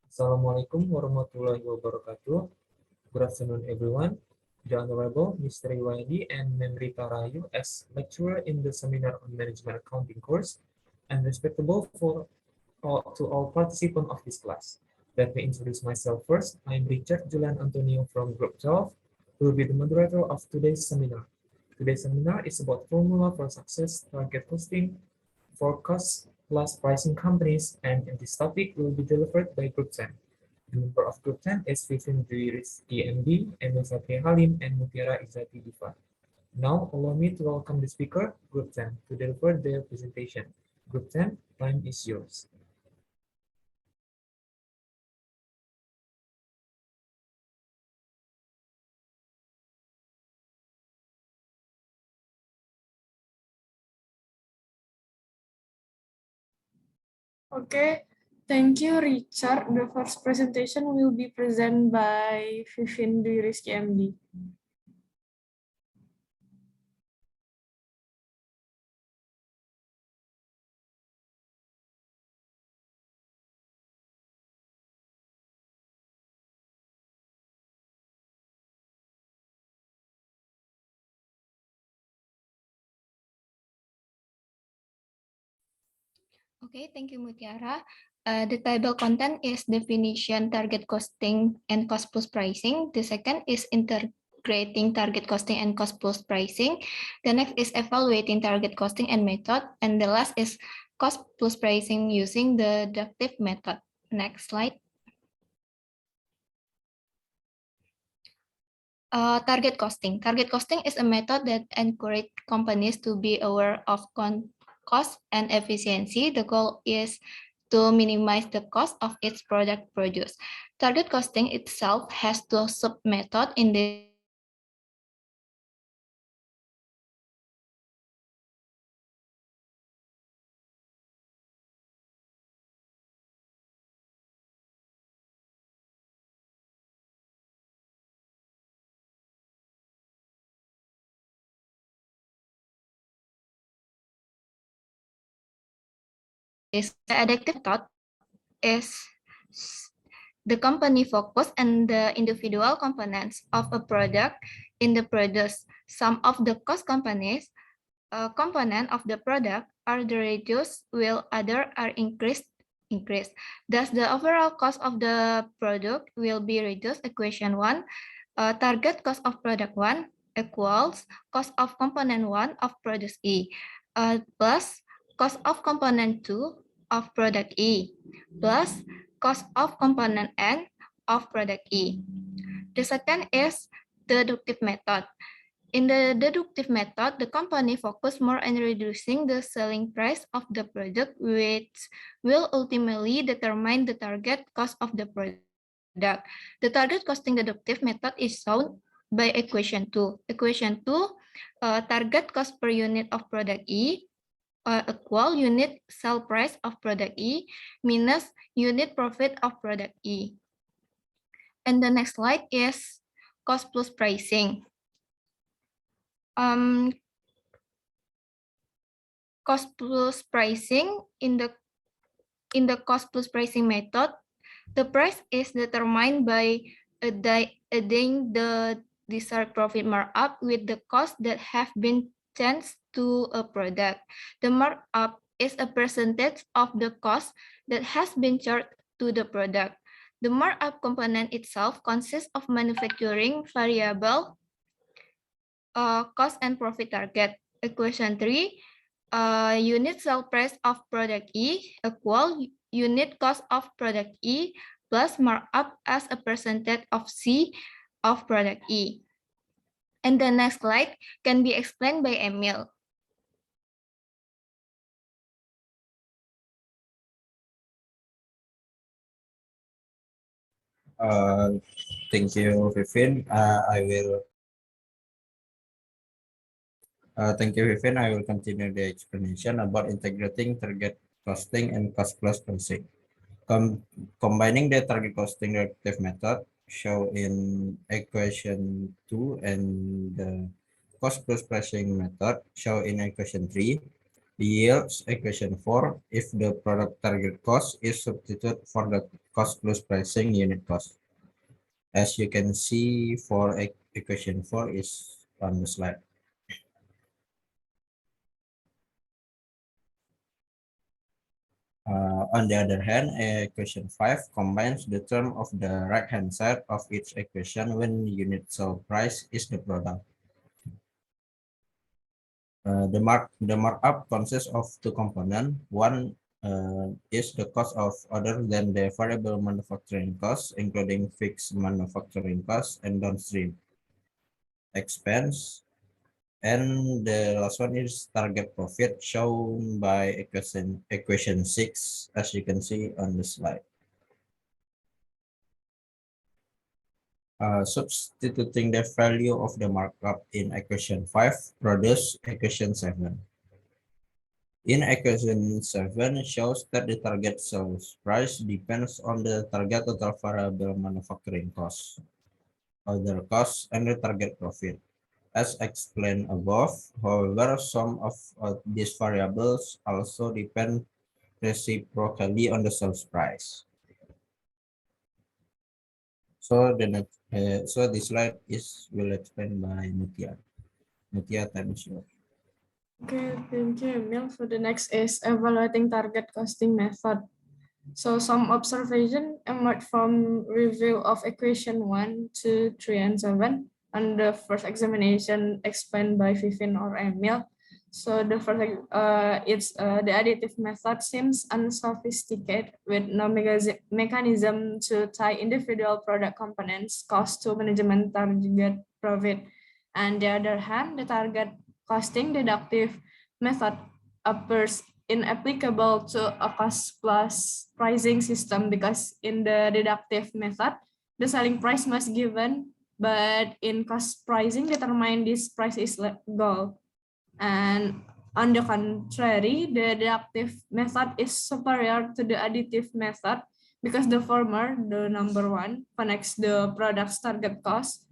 Assalamualaikum warahmatullahi wabarakatuh. Good afternoon, everyone. The Honorable Mr. Iwadi and Memrita Rayu as lecturer in the seminar on management accounting course and respectable to all participants of this class. Let me introduce myself first. I'm Richard Julian Antonio from Group 12, who will be the moderator of today's seminar. Today's seminar is about formula for success, target costing, for cost plus pricing companies, and this topic will be delivered by Group 10. The member of Group 10 is Vivin Dwi Rizky MD, Emil Satria Halim, and Mutiara Izzati Diva. Now, allow me to welcome the speaker, Group 10, to deliver their presentation. Group 10, time is yours. Okay, thank you, Richard. The first presentation will be presented by Vivin Dwi Rizky MD. Okay, thank you, Mutiara. The table content is definition, target costing, and cost plus pricing. The second is integrating target costing and cost plus pricing. The next is evaluating target costing and method. And the last is cost plus pricing using the deductive method. Next slide. Target costing. Target costing is a method that encourages companies to be aware of cost and efficiency. The goal is to minimize the cost of its product produced. Target costing itself has two sub-methods in the adaptive method is the company focus on the individual components of a product in the produce. Some of the cost companies component of the product are reduced while other are increased. Thus, the overall cost of the product will be reduced. Equation 1, target cost of product 1 equals cost of component 1 of product E plus cost of component 2 of product E plus cost of component N of product E. The second is the deductive method. In the deductive method, the company focus more on reducing the selling price of the product, which will ultimately determine the target cost of the product. The target costing deductive method is shown by equation 2. Equation 2, target cost per unit of product E equal unit sell price of product E minus unit profit of product E. And the next slide is cost plus pricing. Cost plus pricing in the cost plus pricing method, the price is determined by adding the desired profit markup with the cost that have been changed to a product. The markup is a percentage of the cost that has been charged to the product. The markup component itself consists of manufacturing variable cost and profit target. Equation 3, unit sell price of product E equal unit cost of product E plus markup as a percentage of C of product E. And the next slide can be explained by Emil. Thank you, Vivin. Thank you, Vivin. I will continue the explanation about integrating target costing and cost plus pricing. Combining the target costing deductive method shown in equation 2 and the cost plus pricing method shown in equation 3, yields equation 4 if the product target cost is substituted for the cost plus pricing unit cost. As you can see for equation 4 is on the slide. On the other hand, equation 5 combines the term of the right-hand side of each equation when unit sale price is the product. The markup consists of two components. One is the cost of other than the variable manufacturing costs, including fixed manufacturing costs and downstream expense. And the last one is target profit shown by equation 6, as you can see on the slide. Substituting the value of the markup in equation 5 produce equation 7. In equation 7 shows that the target sales price depends on the target total variable manufacturing cost, other costs, and the target profit. As explained above, however, some of these variables also depend reciprocally on the sales price. So this slide will explained by Mutia. Mutia, time is yours. Okay, thank you, Emil. So the next is evaluating target costing method. So some observation emerged from review of equation 1, 2, 3, and 7, and the first examination explained by Vivin or Emil. So the first, the additive method seems unsophisticated with no mechanism to tie individual product components cost to management target profit. On the other hand, the target costing deductive method appears inapplicable to a cost plus pricing system because in the deductive method, the selling price must given, but in cost pricing, determine this price is legal. And on the contrary, the deductive method is superior to the additive method because the former, the number 1, connects the product's target cost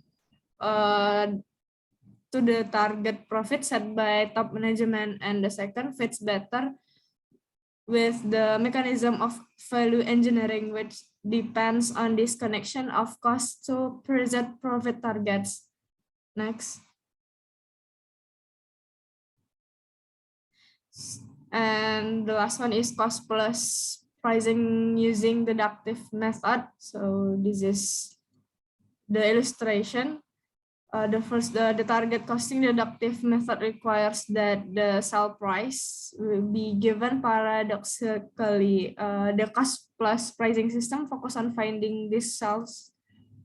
to the target profit set by top management, and the second fits better with the mechanism of value engineering, which depends on this connection of cost to present profit targets. Next. And the last one is cost plus pricing using deductive method. So this is the illustration. The target costing deductive method requires that the sale price will be given paradoxically. The cost plus pricing system focus on finding this sales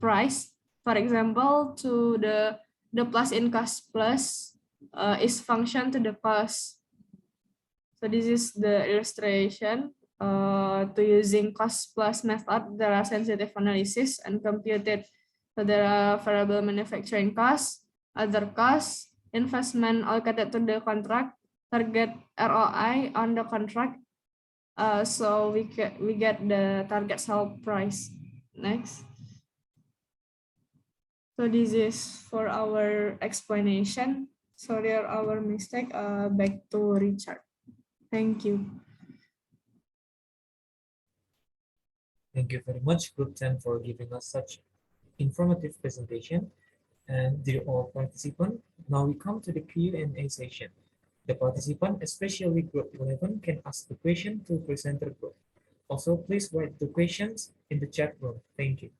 price. For example, to the plus in cost plus is function to the cost. So this is the illustration to using cost plus method. There are sensitive analysis and computed. So there are variable manufacturing costs, other costs, investment allocated to the contract, target ROI on the contract. So we get the target sale price. Next. So this is for our explanation. Sorry our mistake. Back to Richard. Thank you. Thank you very much, Group 10, for giving us such informative presentation. And dear all participants, now we come to the Q&A session. The participant, especially Group 11, can ask the question to presenter group. Also, please write the questions in the chat room. Thank you.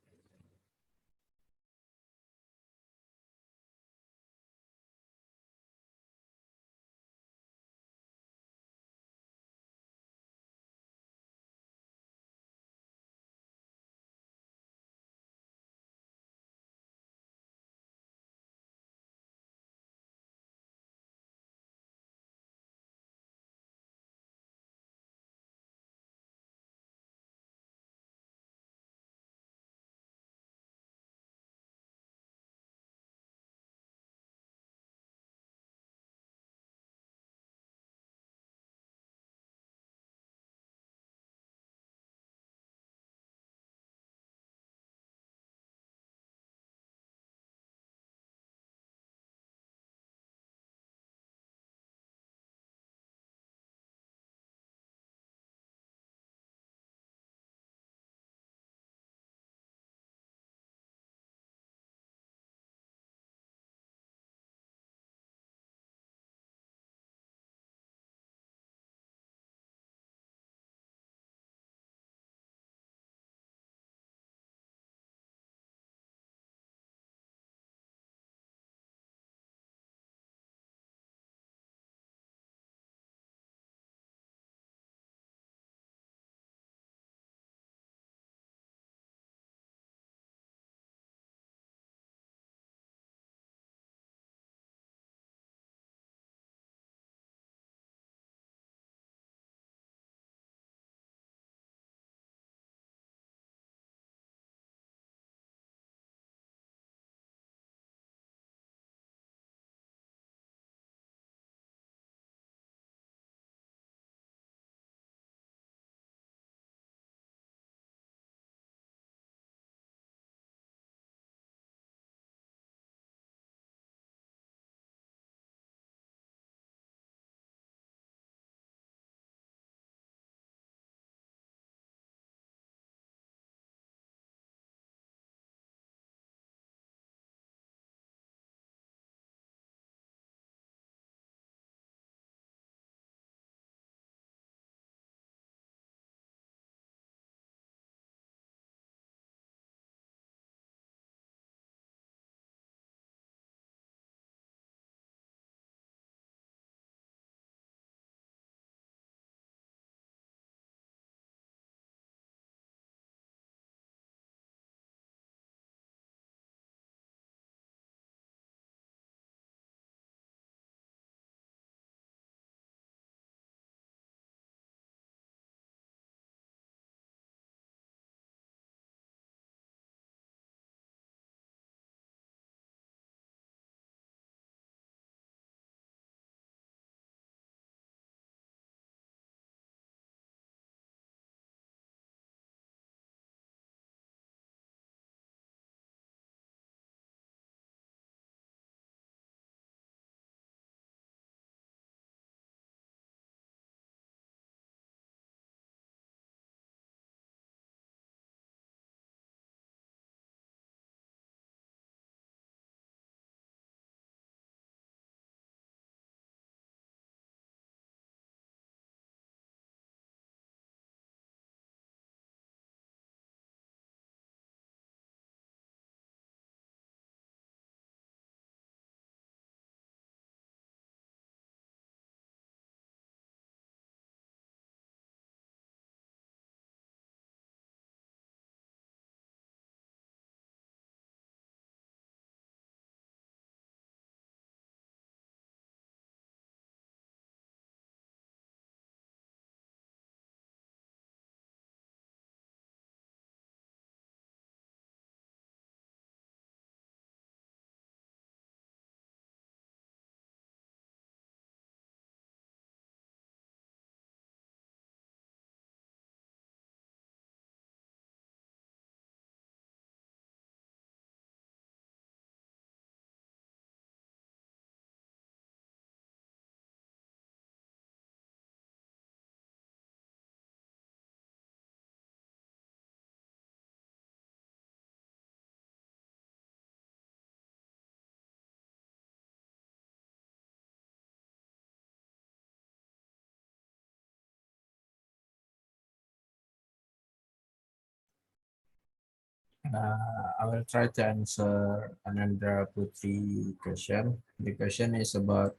I will try to answer Anandra Putri question. The question is about,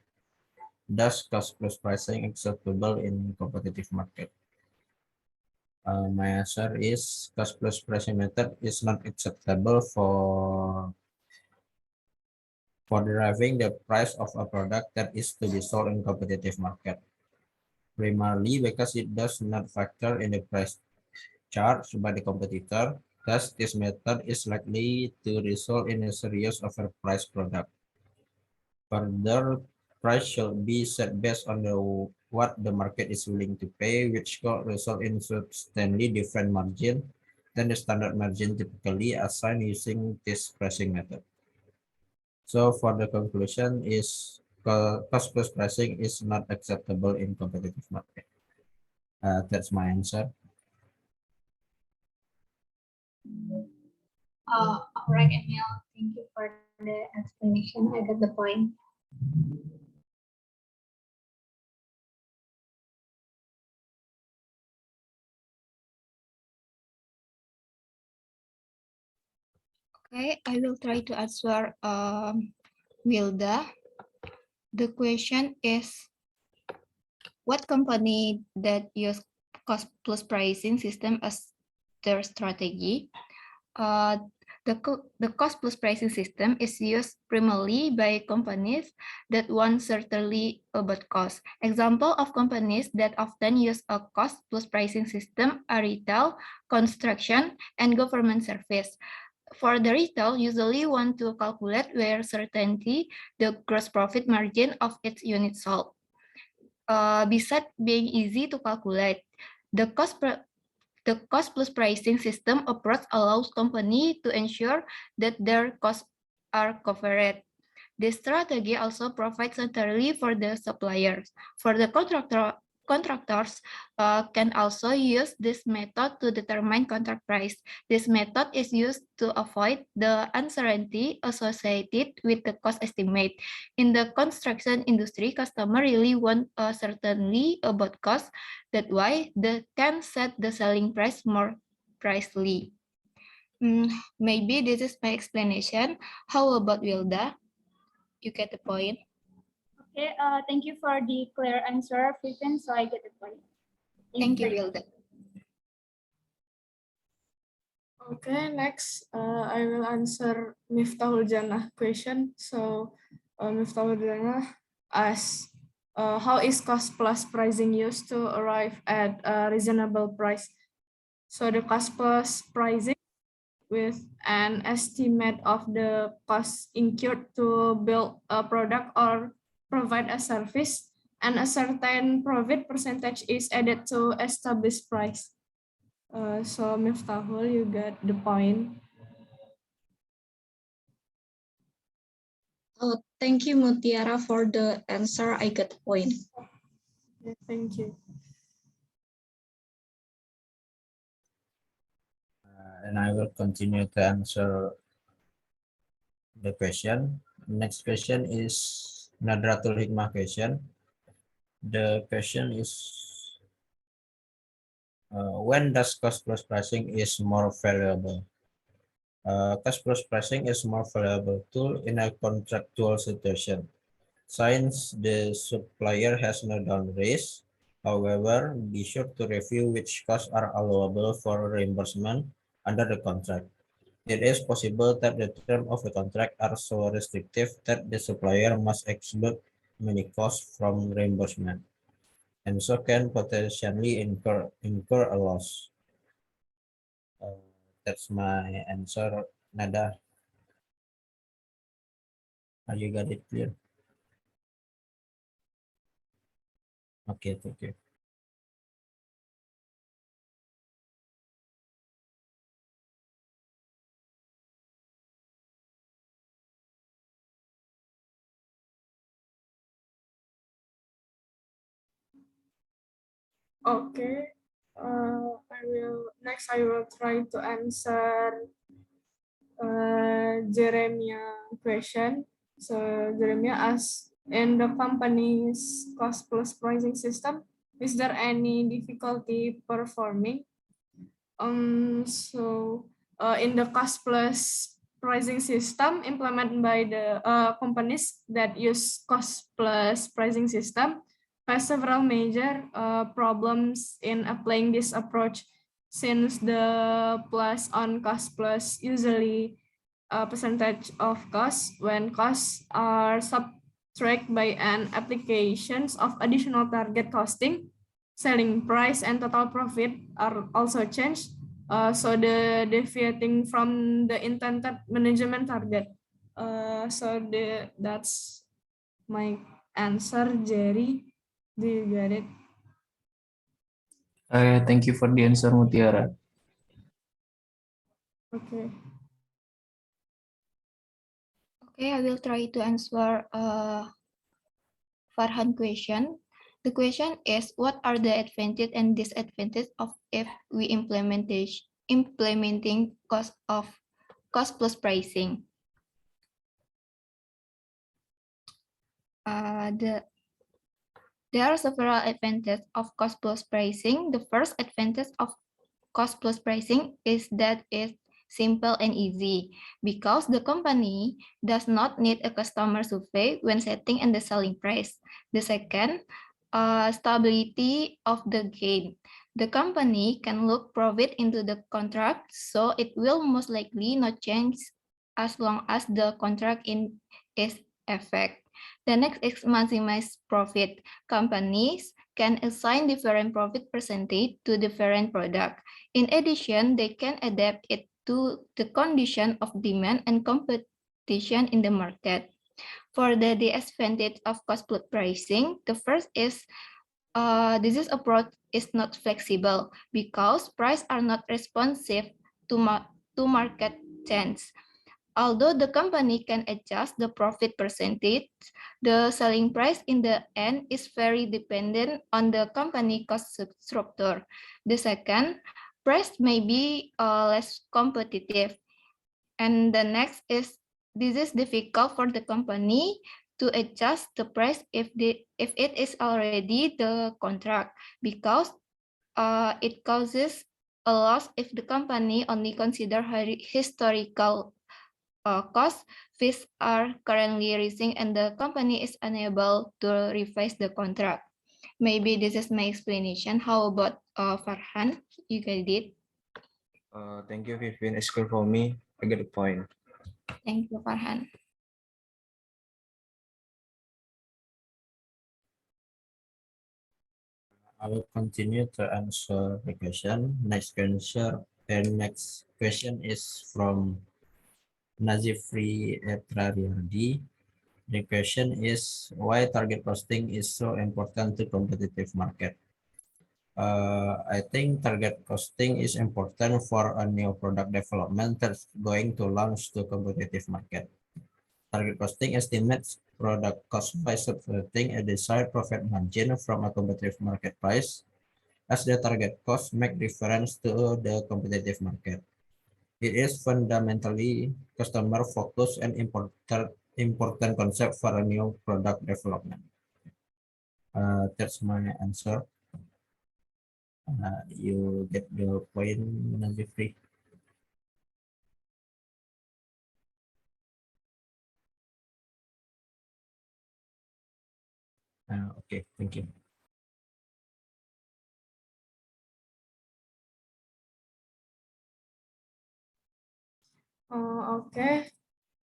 does cost plus pricing acceptable in competitive market? My answer is cost plus pricing method is not acceptable for deriving the price of a product that is to be sold in competitive market. Primarily because it does not factor in the price charged by the competitor. Thus, this method is likely to result in a serious overpriced product. Further, price should be set based on what the market is willing to pay, which could result in substantially different margin than the standard margin typically assigned using this pricing method. So for the conclusion is cost plus pricing is not acceptable in competitive market. That's my answer. All right, Emil. Thank you for the explanation. I got the point. Okay, I will try to answer Wilda. The question is, what company that use cost plus pricing system as their strategy? The cost plus pricing system is used primarily by companies that want certainty about cost. Example of companies that often use a cost plus pricing system are retail, construction, and government service. For the retail, usually want to calculate with certainty the gross profit margin of its unit sold. Besides being easy to calculate, the cost plus pricing system approach allows companies to ensure that their costs are covered. This strategy also provides certainty for the suppliers. For the contractors can also use this method to determine contract price. This method is used to avoid the uncertainty associated with the cost estimate. In the construction industry, customers really want certainty about cost. That's why they can set the selling price more precisely. Maybe this is my explanation. How about Wilda? You get the point? Okay, thank you for the clear answer, Vivian, so I get the point. Thank you, Wilda. Okay, next I will answer Miftahul Janah question. So Miftahul Janah asks, how is cost plus pricing used to arrive at a reasonable price? So the cost plus pricing with an estimate of the cost incurred to build a product or provide a service, and a certain profit percentage is added to established price. So Miftahul, you got the point. Thank you, Mutiara, for the answer. I got the point. Yeah, thank you. And I will continue to answer the question. Next question is Nadratul Hikmah question. The question is, when does cost plus pricing is more valuable? Cost plus pricing is more valuable tool in a contractual situation, since the supplier has no down risk. However, be sure to review which costs are allowable for reimbursement under the contract. It is possible that the terms of the contract are so restrictive that the supplier must exclude many costs from reimbursement, and so can potentially incur a loss. That's my answer, Nada. Are you got it clear? Okay, thank you. Okay. I will try to answer Jeremiah question. So Jeremiah asks, in the company's cost plus pricing system, is there any difficulty performing? So in the cost plus pricing system implemented by the companies that use cost plus pricing system face several major problems in applying this approach, since the plus on cost plus usually a percentage of cost when costs are subtracted by an applications of additional target costing, selling price and total profit are also changed. So the deviating from the intended management target. That's my answer, Jerry. Do you get it? Thank you for the answer, Mutiara. Okay. Okay, I will try to answer Farhan question. The question is, what are the advantage and disadvantage of if we implementing cost plus pricing? There are several advantages of cost plus pricing. The first advantage of cost plus pricing is that it's simple and easy because the company does not need a customer survey when setting and the selling price. The second, stability of the gain. The company can look profit into the contract, so it will most likely not change as long as the contract is effect. The next is maximize profit. Companies can assign different profit percentage to different product. In addition, they can adapt it to the condition of demand and competition in the market. For the disadvantage of cost plus pricing, the first is this approach is not flexible because prices are not responsive to market trends. Although the company can adjust the profit percentage, the selling price in the end is very dependent on the company cost structure. The second, price may be less competitive. And the next is, this is difficult for the company to adjust the price if it is already the contract, because it causes a loss if the company only consider historical costs fees are currently rising and the company is unable to revise the contract. Maybe this is my explanation. How about Farhan? You get it? Thank you, Vivian. It's clear for me. I get the point. Thank you, Farhan. I will continue to answer the question. Next question is from Nazifri Etrariardi. The question is, why target costing is so important to competitive market? I think target costing is important for a new product development that's going to launch to competitive market. Target costing estimates product cost by subtracting a desired profit margin from a competitive market price, as the target cost make reference to the competitive market. It is fundamentally customer focused and important concept for a new product development. That's my answer. You get the point, Nazifri. Okay, thank you. Okay.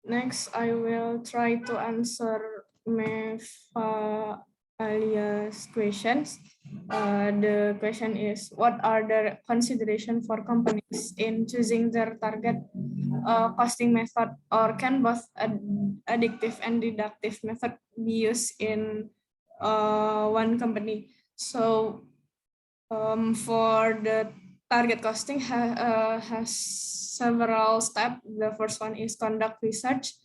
Next, I will try to answer Meva Alia's questions. The question is, what are the considerations for companies in choosing their target costing method, or can both additive and deductive method be used in one company? So for the target costing has several steps. The first one is conduct research.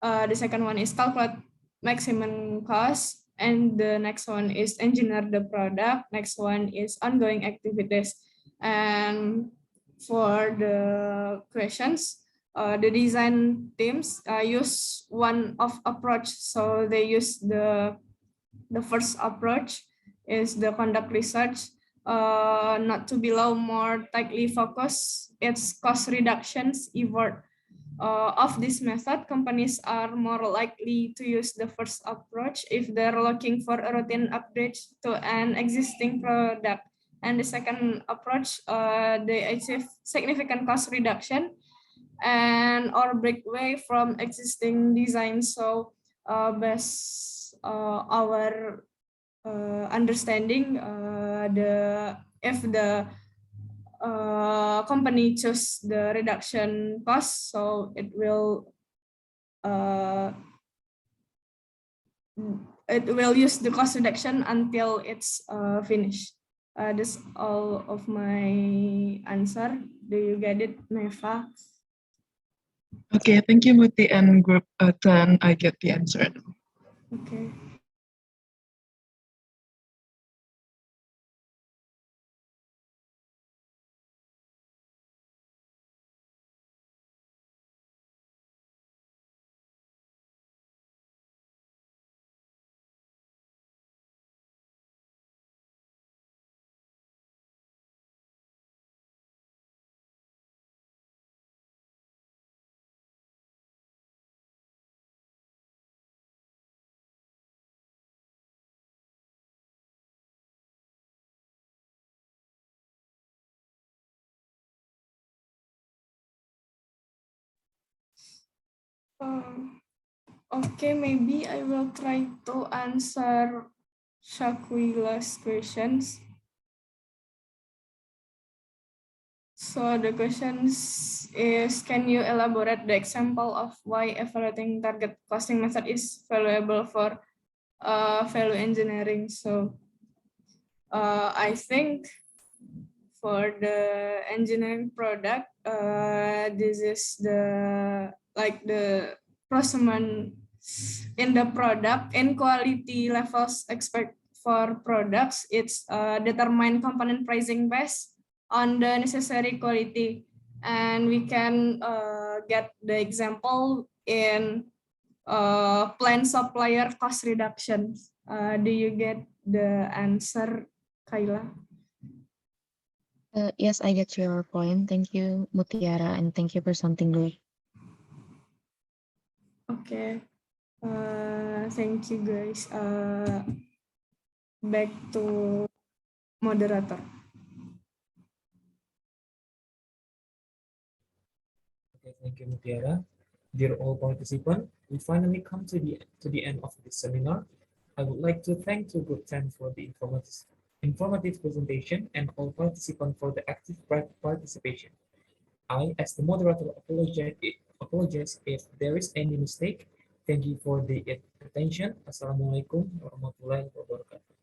The second one is calculate maximum cost. And the next one is engineer the product. Next one is ongoing activities. And for the questions, the design teams use one of approach. So they use the first approach is the conduct research. not to below more tightly focus its cost reductions effort. Of this method, companies are more likely to use the first approach if they're looking for a routine upgrade to an existing product. And the second approach, they achieve significant cost reduction and or break away from existing designs. So based our understanding, if the company choose the reduction cost, so it will use the cost reduction until it's finished. That's all of my answer. Do you get it, Neva? Okay, thank you, Muti and group. Then I get the answer now. Okay. Okay, maybe I will try to answer Shaquila's questions. So the questions is, can you elaborate the example of why evaluating target costing method is valuable for value engineering? So I think for the engineering product, this is the procurement in the product and quality levels expect for products. It's determine component pricing based on the necessary quality, and we can get the example in plan supplier cost reductions. Do you get the answer, Kayla? Yes, I get your point. Thank you, Mutiara, and thank you for something good. Okay. Thank you, guys. Back to moderator. Okay, thank you, Mutiara. Dear all participants, we finally come to the end of this seminar. I would like to thank to Group 10 for the informative presentation and all participants for the active participation. I, as the moderator, apologize if there is any mistake. Thank you for the attention. Assalamualaikum warahmatullahi wabarakatuh.